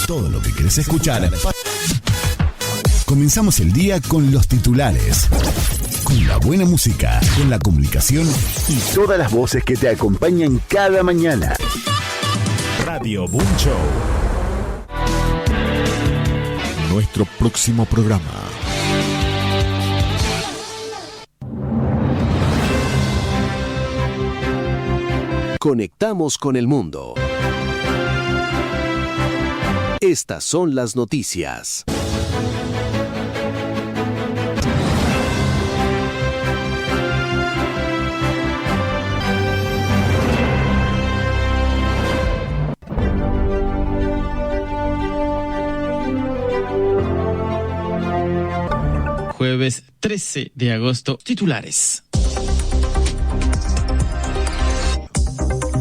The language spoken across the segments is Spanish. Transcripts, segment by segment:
Todo lo que querés escuchar. Comenzamos el día con los titulares, con la buena música, con la comunicación y todas las voces que te acompañan cada mañana. Radio Boom Show. Nuestro próximo programa. Conectamos con el mundo. Estas son las noticias. Jueves 13 de agosto, titulares.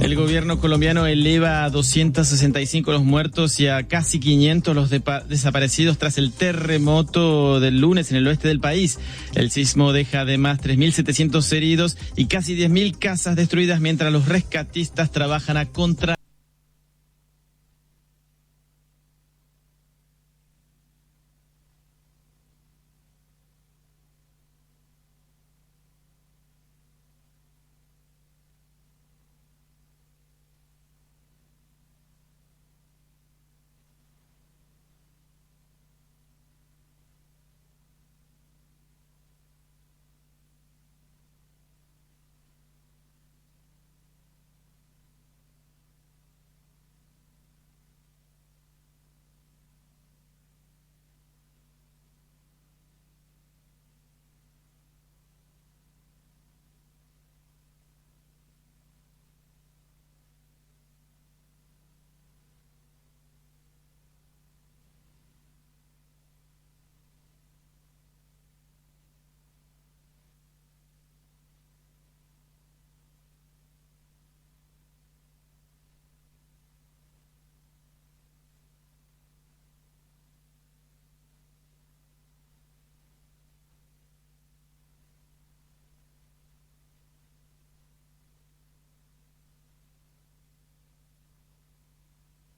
El gobierno colombiano eleva a 265 los muertos y a casi 500 los desaparecidos tras el terremoto del lunes en el oeste del país. El sismo deja además 3.700 heridos y casi 10.000 casas destruidas mientras los rescatistas trabajan a contra.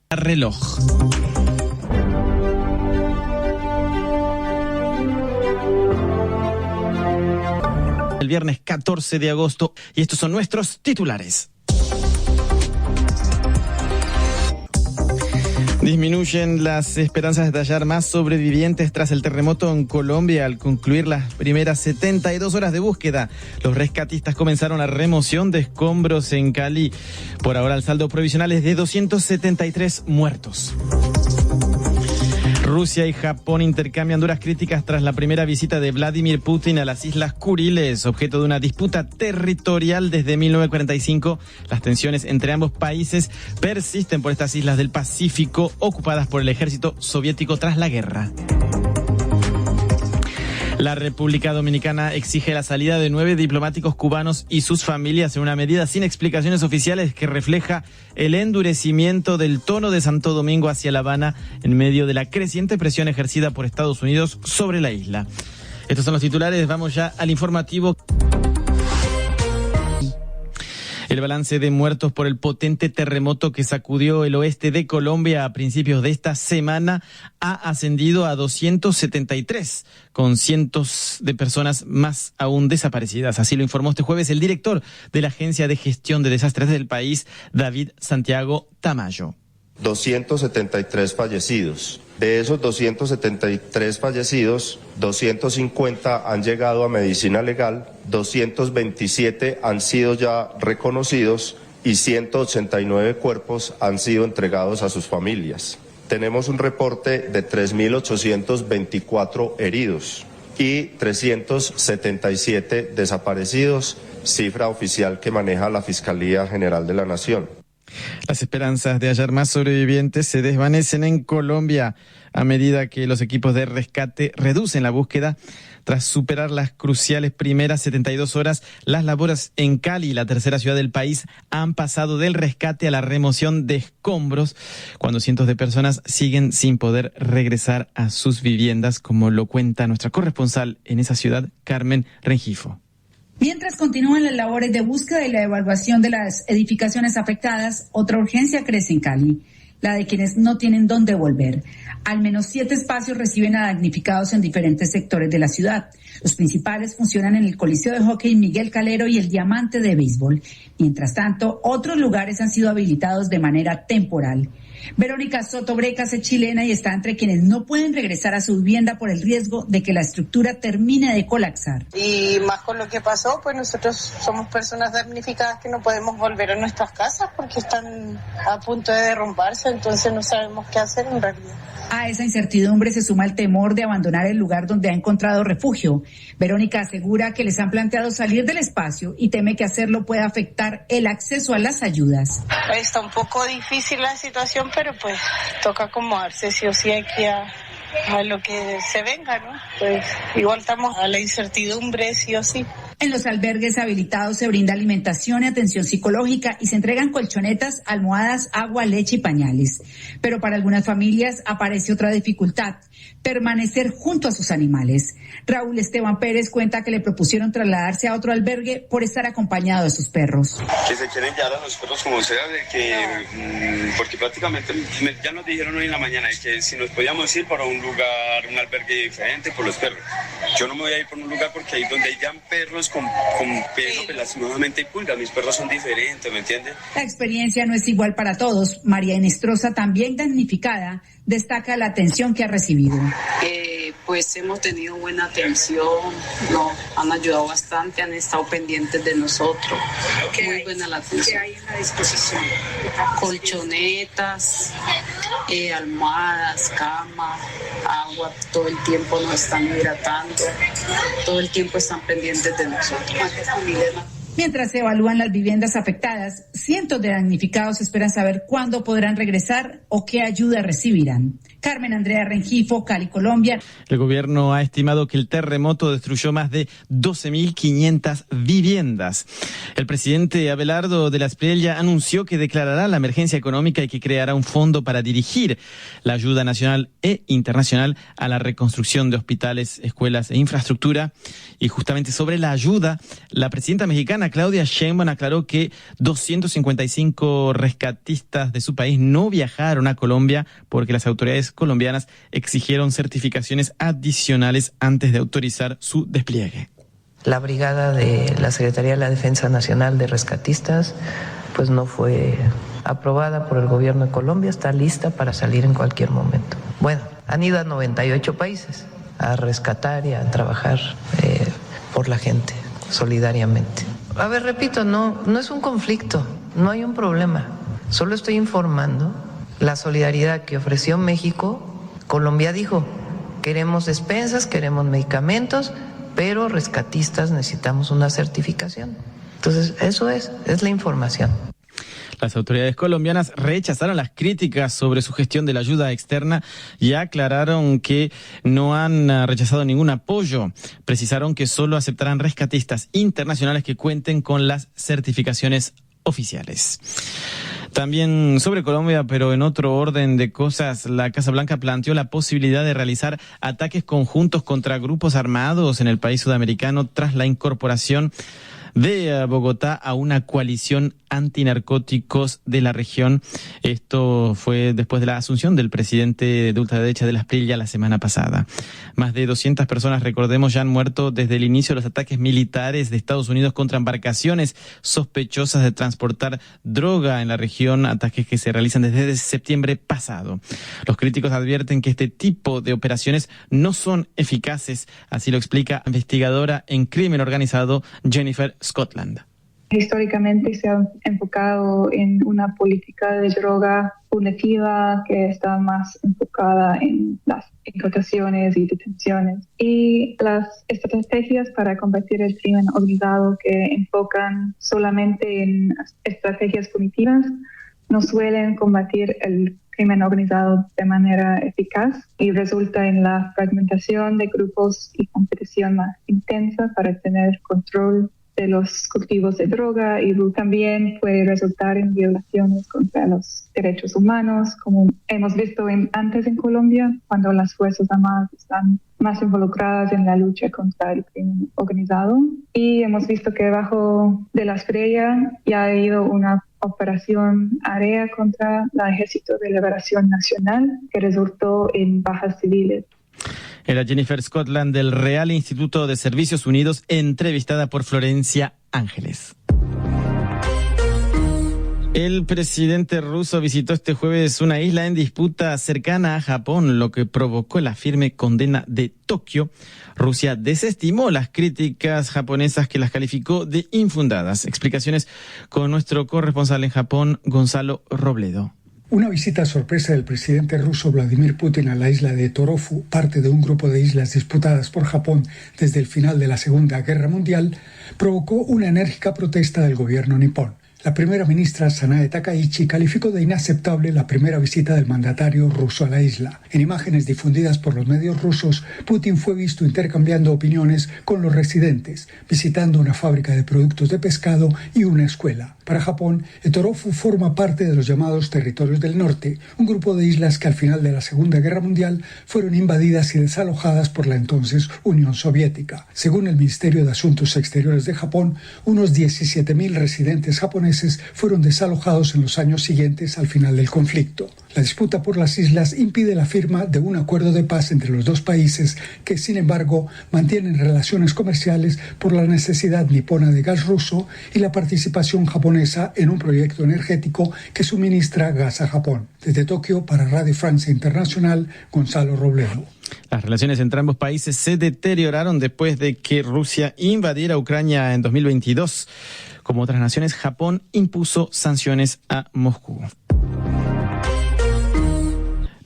Reloj. El viernes 14 de agosto y estos son nuestros titulares. Disminuyen las esperanzas de hallar más sobrevivientes tras el terremoto en Colombia al concluir las primeras 72 horas de búsqueda. Los rescatistas comenzaron la remoción de escombros en Cali. Por ahora el saldo provisional es de 273 muertos. Rusia y Japón intercambian duras críticas tras la primera visita de Vladimir Putin a las Islas Kuriles, objeto de una disputa territorial desde 1945. Las tensiones entre ambos países persisten por estas islas del Pacífico ocupadas por el ejército soviético tras la guerra. La República Dominicana exige la salida de 9 diplomáticos cubanos y sus familias en una medida sin explicaciones oficiales que refleja el endurecimiento del tono de Santo Domingo hacia La Habana en medio de la creciente presión ejercida por Estados Unidos sobre la isla. Estos son los titulares, vamos ya al informativo. El balance de muertos por el potente terremoto que sacudió el oeste de Colombia a principios de esta semana ha ascendido a 273, con cientos de personas más aún desaparecidas. Así lo informó este jueves el director de la Agencia de Gestión de Desastres del país, David Santiago Tamayo. 273 fallecidos. De esos 273 fallecidos, 250 han llegado a medicina legal, 227 han sido ya reconocidos y 189 cuerpos han sido entregados a sus familias. Tenemos un reporte de 3.824 heridos y 377 desaparecidos, cifra oficial que maneja la Fiscalía General de la Nación. Las esperanzas de hallar más sobrevivientes se desvanecen en Colombia a medida que los equipos de rescate reducen la búsqueda. Tras superar las cruciales primeras 72 horas, las labores en Cali, la tercera ciudad del país, han pasado del rescate a la remoción de escombros, cuando cientos de personas siguen sin poder regresar a sus viviendas, como lo cuenta nuestra corresponsal en esa ciudad, Carmen Rengifo. Mientras continúan las labores de búsqueda y la evaluación de las edificaciones afectadas, otra urgencia crece en Cali. la de quienes no tienen dónde volver. Al menos 7 espacios reciben a damnificados en diferentes sectores de la ciudad. Los principales funcionan en el Coliseo de Hockey Miguel Calero y el Diamante de Béisbol. Mientras tanto, otros lugares han sido habilitados de manera temporal. Verónica Soto Brecas es chilena y está entre quienes no pueden regresar a su vivienda por el riesgo de que la estructura termine de colapsar. Y más con lo que pasó, pues nosotros somos personas damnificadas que no podemos volver a nuestras casas porque están a punto de derrumbarse, entonces no sabemos qué hacer en realidad. A esa incertidumbre se suma el temor de abandonar el lugar donde ha encontrado refugio. Verónica asegura que les han planteado salir del espacio y teme que hacerlo pueda afectar el acceso a las ayudas. Está un poco difícil la situación, pero pues toca acomodarse sí o sí aquí a lo que se venga, ¿no? Pues igual estamos a la incertidumbre sí o sí. En los albergues habilitados se brinda alimentación y atención psicológica y se entregan colchonetas, almohadas, agua, leche y pañales. Pero para algunas familias aparece otra dificultad: permanecer junto a sus animales. Raúl Esteban Pérez cuenta que le propusieron trasladarse a otro albergue por estar acompañado de sus perros. Que se quieren llevar a los perros como sea, porque prácticamente ya nos dijeron hoy en la mañana que si nos podíamos ir para un lugar, un albergue diferente por los perros. Yo no me voy a ir por un lugar porque ahí donde hayan perros con pelo, pues lastimosamente hay pulgas. Mis perros son diferentes, ¿me entiendes? La experiencia no es igual para todos. María Enestrosa, también damnificada, destaca la atención que ha recibido. Pues hemos tenido buena atención, nos han ayudado bastante, han estado pendientes de nosotros. Muy buena la atención. ¿Qué hay en la disposición? Colchonetas, almohadas, cama, agua, todo el tiempo nos están hidratando, todo el tiempo están pendientes de nosotros. Mientras se evalúan las viviendas afectadas, cientos de damnificados esperan saber cuándo podrán regresar o qué ayuda recibirán. Carmen Andrea Rengifo, Cali, Colombia. El gobierno ha estimado que el terremoto destruyó más de 12.500 viviendas. El presidente Abelardo de la Espriella anunció que declarará la emergencia económica y que creará un fondo para dirigir la ayuda nacional e internacional a la reconstrucción de hospitales, escuelas e infraestructura. Y justamente sobre la ayuda, la presidenta mexicana Claudia Sheinbaum aclaró que 255 rescatistas de su país no viajaron a Colombia porque las autoridades colombianas exigieron certificaciones adicionales antes de autorizar su despliegue. La brigada de la Secretaría de la Defensa Nacional de Rescatistas pues no fue aprobada por el gobierno de Colombia, está lista para salir en cualquier momento. Bueno, han ido a 98 países a rescatar y a trabajar por la gente, solidariamente. A ver, repito, no es un conflicto, no hay un problema. Solo estoy informando la solidaridad que ofreció México. Colombia dijo, queremos despensas, queremos medicamentos, pero rescatistas necesitamos una certificación. Entonces, eso es la información. Las autoridades colombianas rechazaron las críticas sobre su gestión de la ayuda externa y aclararon que no han rechazado ningún apoyo. Precisaron que solo aceptarán rescatistas internacionales que cuenten con las certificaciones oficiales. También sobre Colombia, pero en otro orden de cosas, la Casa Blanca planteó la posibilidad de realizar ataques conjuntos contra grupos armados en el país sudamericano tras la incorporación de Bogotá a una coalición antinarcóticos de la región. Esto fue después de la asunción del presidente de ultraderecha de la Espriella la semana pasada. Más de 200 personas, recordemos, ya han muerto desde el inicio de los ataques militares de Estados Unidos contra embarcaciones sospechosas de transportar droga en la región, ataques que se realizan desde septiembre pasado. Los críticos advierten que este tipo de operaciones no son eficaces, así lo explica investigadora en crimen organizado Jennifer Scotland. Históricamente se ha enfocado en una política de droga punitiva que está más enfocada en las incautaciones y detenciones. Y las estrategias para combatir el crimen organizado que enfocan solamente en estrategias punitivas no suelen combatir el crimen organizado de manera eficaz y resulta en la fragmentación de grupos y competición más intensa para tener control de los cultivos de droga, y también puede resultar en violaciones contra los derechos humanos, como hemos visto antes en Colombia, cuando las Fuerzas Armadas están más involucradas en la lucha contra el crimen organizado. Y hemos visto que bajo de la Espriella ya ha habido una operación aérea contra el Ejército de Liberación Nacional, que resultó en bajas civiles. Era Jennifer Scotland del Real Instituto de Servicios Unidos, entrevistada por Florencia Ángeles. El presidente ruso visitó este jueves una isla en disputa cercana a Japón, lo que provocó la firme condena de Tokio. Rusia desestimó las críticas japonesas que las calificó de infundadas. Explicaciones con nuestro corresponsal en Japón, Gonzalo Robledo. Una visita sorpresa del presidente ruso Vladimir Putin a la isla de Torofu, parte de un grupo de islas disputadas por Japón desde el final de la Segunda Guerra Mundial, provocó una enérgica protesta del gobierno nipón. La primera ministra Sanae Takaichi calificó de inaceptable la primera visita del mandatario ruso a la isla. En imágenes difundidas por los medios rusos, Putin fue visto intercambiando opiniones con los residentes, visitando una fábrica de productos de pescado y una escuela. Para Japón, el Torofu forma parte de los llamados Territorios del Norte, un grupo de islas que al final de la Segunda Guerra Mundial fueron invadidas y desalojadas por la entonces Unión Soviética. Según el Ministerio de Asuntos Exteriores de Japón, unos 17.000 residentes japoneses fueron desalojados en los años siguientes al final del conflicto. La disputa por las islas impide la firma de un acuerdo de paz entre los dos países que, sin embargo, mantienen relaciones comerciales por la necesidad nipona de gas ruso y la participación japonesa en un proyecto energético que suministra gas a Japón. Desde Tokio, para Radio Francia Internacional, Gonzalo Robledo. Las relaciones entre ambos países se deterioraron después de que Rusia invadiera Ucrania en 2022. Como otras naciones, Japón impuso sanciones a Moscú.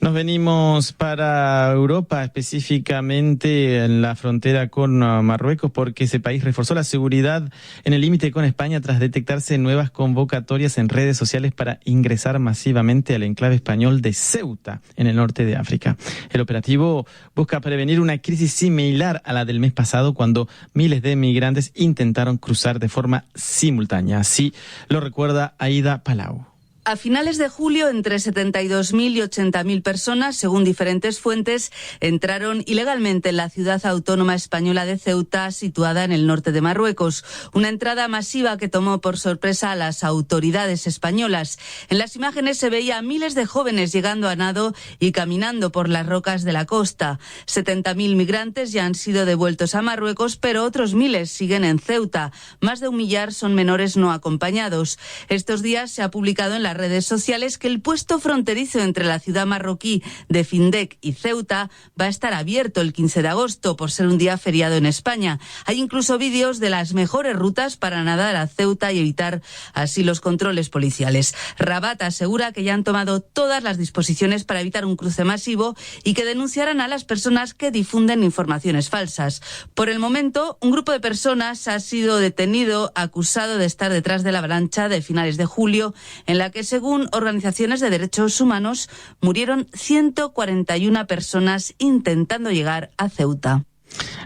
Nos venimos para Europa, específicamente en la frontera con Marruecos, porque ese país reforzó la seguridad en el límite con España tras detectarse nuevas convocatorias en redes sociales para ingresar masivamente al enclave español de Ceuta, en el norte de África. El operativo busca prevenir una crisis similar a la del mes pasado, cuando miles de migrantes intentaron cruzar de forma simultánea. Así lo recuerda Aida Palau. A finales de julio, entre 72.000 y 80.000 personas, según diferentes fuentes, entraron ilegalmente en la ciudad autónoma española de Ceuta, situada en el norte de Marruecos. Una entrada masiva que tomó por sorpresa a las autoridades españolas. En las imágenes se veía a miles de jóvenes llegando a nado y caminando por las rocas de la costa. 70.000 migrantes ya han sido devueltos a Marruecos, pero otros miles siguen en Ceuta. Más de 1 millar son menores no acompañados. Estos días se ha publicado en las redes sociales que el puesto fronterizo entre la ciudad marroquí de Findec y Ceuta va a estar abierto el 15 de agosto por ser un día feriado en España. Hay incluso vídeos de las mejores rutas para nadar a Ceuta y evitar así los controles policiales. Rabat asegura que ya han tomado todas las disposiciones para evitar un cruce masivo y que denunciarán a las personas que difunden informaciones falsas. Por el momento, un grupo de personas ha sido detenido acusado de estar detrás de la avalancha de finales de julio, en la que, según organizaciones de derechos humanos, murieron 141 personas intentando llegar a Ceuta.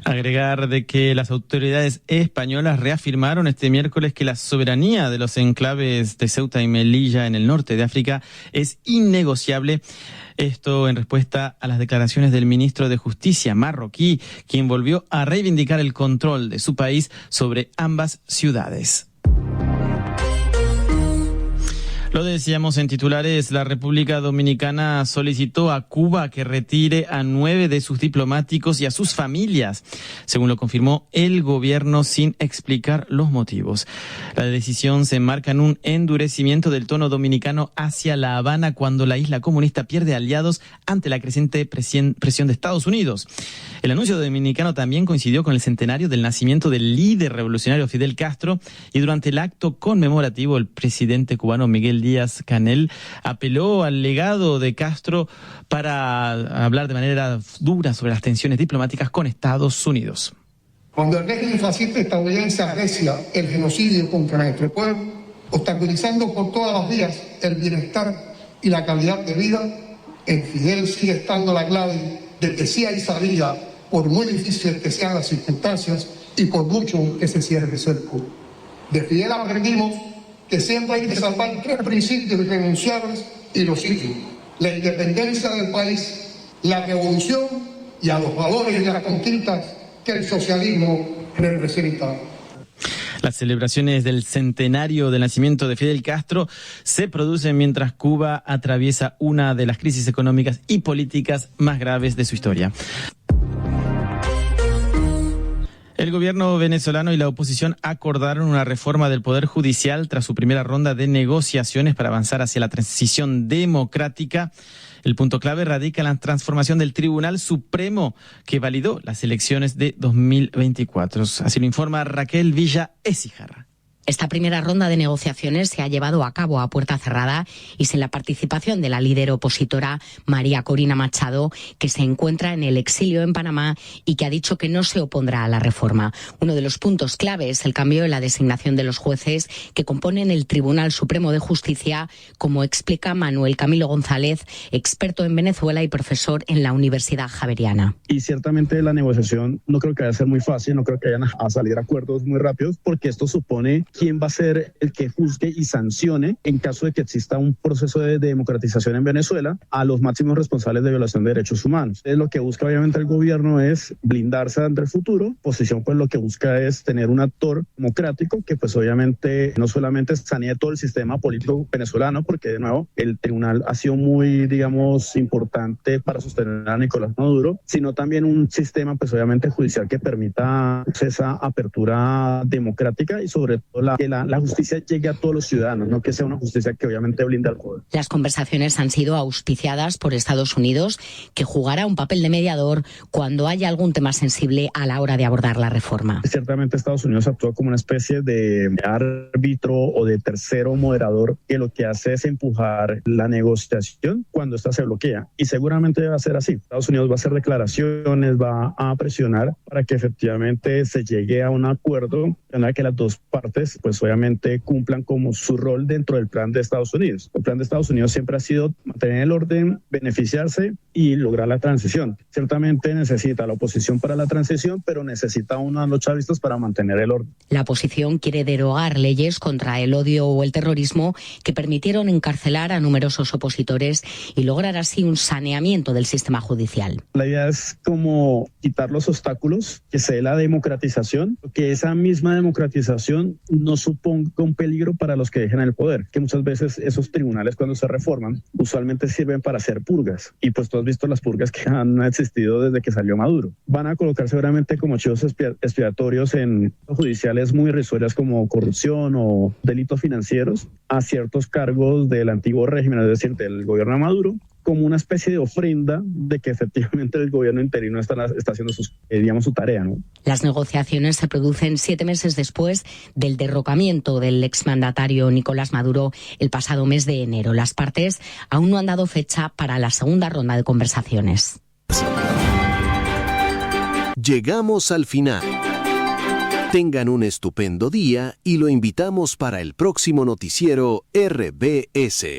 Agregar de que las autoridades españolas reafirmaron este miércoles que la soberanía de los enclaves de Ceuta y Melilla en el norte de África es innegociable. Esto en respuesta a las declaraciones del ministro de Justicia marroquí, quien volvió a reivindicar el control de su país sobre ambas ciudades. Lo decíamos en titulares, la República Dominicana solicitó a Cuba que retire a 9 de sus diplomáticos y a sus familias, según lo confirmó el gobierno sin explicar los motivos. La decisión se enmarca en un endurecimiento del tono dominicano hacia La Habana cuando la isla comunista pierde aliados ante la creciente presión de Estados Unidos. El anuncio dominicano también coincidió con el centenario del nacimiento del líder revolucionario Fidel Castro, y durante el acto conmemorativo el presidente cubano Miguel Díaz-Canel apeló al legado de Castro para hablar de manera dura sobre las tensiones diplomáticas con Estados Unidos. Cuando el régimen fascista estadounidense arrecia el genocidio contra nuestro pueblo, obstaculizando por todas las vías el bienestar y la calidad de vida, en Fidel sigue estando la clave de que sí hay salida, por muy difíciles que sean las circunstancias y por mucho que se cierre el cerco. De Fidel aprendimos que siempre hay que salvar 3 principios irrenunciables y los siguen: la independencia del país, la revolución y a los valores y las conquistas que el socialismo representa. Las celebraciones del centenario del nacimiento de Fidel Castro se producen mientras Cuba atraviesa una de las crisis económicas y políticas más graves de su historia. El gobierno venezolano y la oposición acordaron una reforma del Poder Judicial tras su primera ronda de negociaciones para avanzar hacia la transición democrática. El punto clave radica en la transformación del Tribunal Supremo que validó las elecciones de 2024. Así lo informa Raquel Villa Écijarra. Esta primera ronda de negociaciones se ha llevado a cabo a puerta cerrada y sin la participación de la líder opositora María Corina Machado, que se encuentra en el exilio en Panamá y que ha dicho que no se opondrá a la reforma. Uno de los puntos clave es el cambio en la designación de los jueces que componen el Tribunal Supremo de Justicia, como explica Manuel Camilo González, experto en Venezuela y profesor en la Universidad Javeriana. Y ciertamente la negociación no creo que vaya a ser muy fácil, no creo que vayan a salir acuerdos muy rápidos, porque esto supone quién va a ser el que juzgue y sancione en caso de que exista un proceso de democratización en Venezuela a los máximos responsables de violación de derechos humanos. Lo que busca obviamente el gobierno es blindarse ante el futuro. Oposición pues lo que busca es tener un actor democrático que pues obviamente no solamente sanee todo el sistema político venezolano, porque de nuevo el tribunal ha sido muy, digamos, importante para sostener a Nicolás Maduro, sino también un sistema pues obviamente judicial que permita esa apertura democrática y sobre todo que la justicia llegue a todos los ciudadanos, no que sea una justicia que obviamente blinda al poder. Las conversaciones han sido auspiciadas por Estados Unidos, que jugará un papel de mediador cuando haya algún tema sensible a la hora de abordar la reforma. Ciertamente Estados Unidos actúa como una especie de árbitro o de tercero moderador que lo que hace es empujar la negociación cuando esta se bloquea, y seguramente va a ser así. Estados Unidos va a hacer declaraciones, va a presionar para que efectivamente se llegue a un acuerdo en el que las dos partes pues obviamente cumplan como su rol dentro del plan de Estados Unidos. El plan de Estados Unidos siempre ha sido mantener el orden, beneficiarse y lograr la transición. Ciertamente necesita la oposición para la transición, pero necesita uno a los chavistas para mantener el orden. La oposición quiere derogar leyes contra el odio o el terrorismo que permitieron encarcelar a numerosos opositores y lograr así un saneamiento del sistema judicial. La idea es como quitar los obstáculos, que se dé la democratización, que esa misma democratización no suponga un peligro para los que dejan el poder, que muchas veces esos tribunales cuando se reforman usualmente sirven para hacer purgas, y pues tú has visto las purgas que han existido desde que salió Maduro. Van a colocar seguramente como chivos expiatorios en judiciales muy irrisorias como corrupción o delitos financieros a ciertos cargos del antiguo régimen, es decir, del gobierno de Maduro, como una especie de ofrenda de que efectivamente el gobierno interino está haciendo su tarea, ¿no? Las negociaciones se producen 7 meses después del derrocamiento del exmandatario Nicolás Maduro el pasado mes de enero. Las partes aún no han dado fecha para la segunda ronda de conversaciones. Llegamos al final. Tengan un estupendo día y lo invitamos para el próximo noticiero RBS.